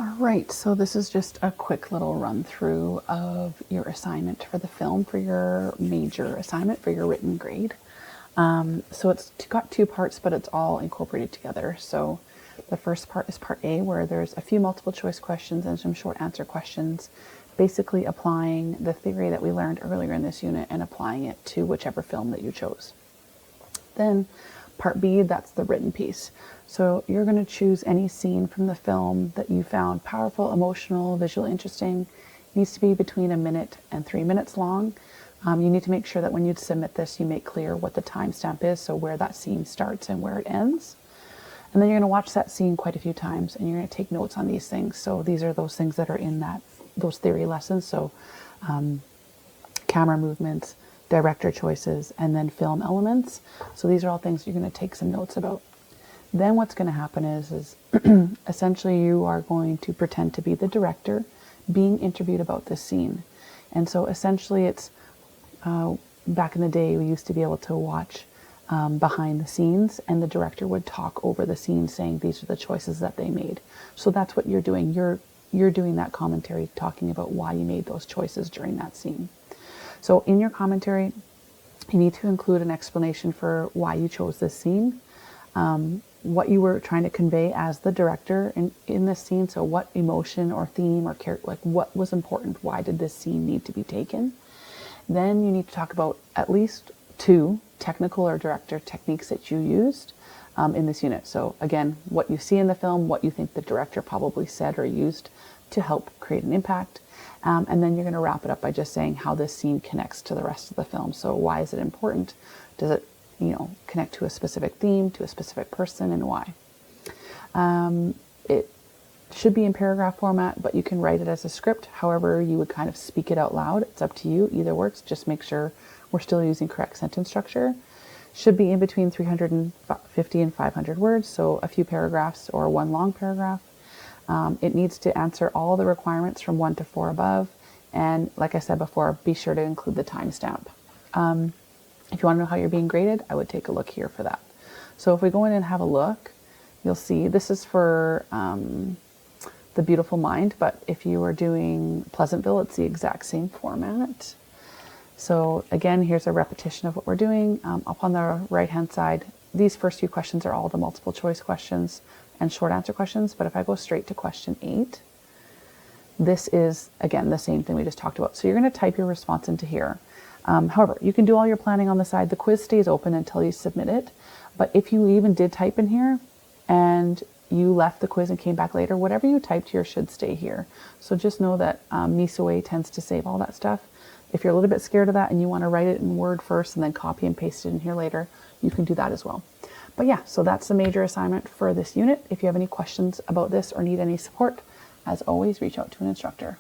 All right, so this is just a quick little run through of your assignment for the film, for your major assignment, for your written grade. So it's got two parts, but it's all incorporated together. So the first part is part A, where there's a few multiple choice questions and some short answer questions, basically applying the theory that we learned earlier in this unit and applying it to whichever film that you chose. Then part B, that's the written piece. So you're going to choose any scene from the film that you found powerful, emotional, visually interesting. It needs to be between 1 minute and 3 minutes long. You need to make sure that when you submit this, you make clear what the timestamp is, so where that scene starts and where it ends. And then you're going to watch that scene quite a few times, and you're going to take notes on these things. So these are those things that are in those theory lessons. So camera movements, director choices, and then film elements. So these are all things you're going to take some notes about. Then what's going to happen is essentially you are going to pretend to be the director being interviewed about this scene. And so essentially it's, back in the day, we used to be able to watch behind the scenes, and the director would talk over the scene saying these are the choices that they made. So that's what you're doing. You're doing that commentary, talking about why you made those choices during that scene. So in your commentary, you need to include an explanation for why you chose this scene, what you were trying to convey as the director in this scene. So what emotion or theme or character, like what was important? Why did this scene need to be taken? Then you need to talk about at least 2 technical or director techniques that you used in this unit. So again, what you see in the film, what you think the director probably said or used to help create an impact. And then you're going to wrap it up by just saying how this scene connects to the rest of the film. So why is it important? Does it, connect to a specific theme, to a specific person, and why? It should be in paragraph format, but you can write it as a script. However, you would kind of speak it out loud. It's up to you. Either works. Just make sure we're still using correct sentence structure. Should be in between 350 and 500 words, so a few paragraphs or one long paragraph. It needs to answer all the requirements from 1 to 4 above. And like I said before, be sure to include the timestamp. If you want to know how you're being graded, I would take a look here for that. So if we go in and have a look, you'll see this is for The Beautiful Mind, but if you were doing Pleasantville, it's the exact same format. So again, here's a repetition of what we're doing. Up on the right-hand side, these first few questions are all the multiple choice questions and short answer questions. But if I go straight to question 8, this is, again, the same thing we just talked about. So you're going to type your response into here. However, you can do all your planning on the side. The quiz stays open until you submit it. But if you even did type in here and you left the quiz and came back later, whatever you typed here should stay here. So just know that Nisaway tends to save all that stuff. If you're a little bit scared of that and you want to write it in Word first and then copy and paste it in here later, you can do that as well. But yeah, so that's the major assignment for this unit. If you have any questions about this or need any support, as always, reach out to an instructor.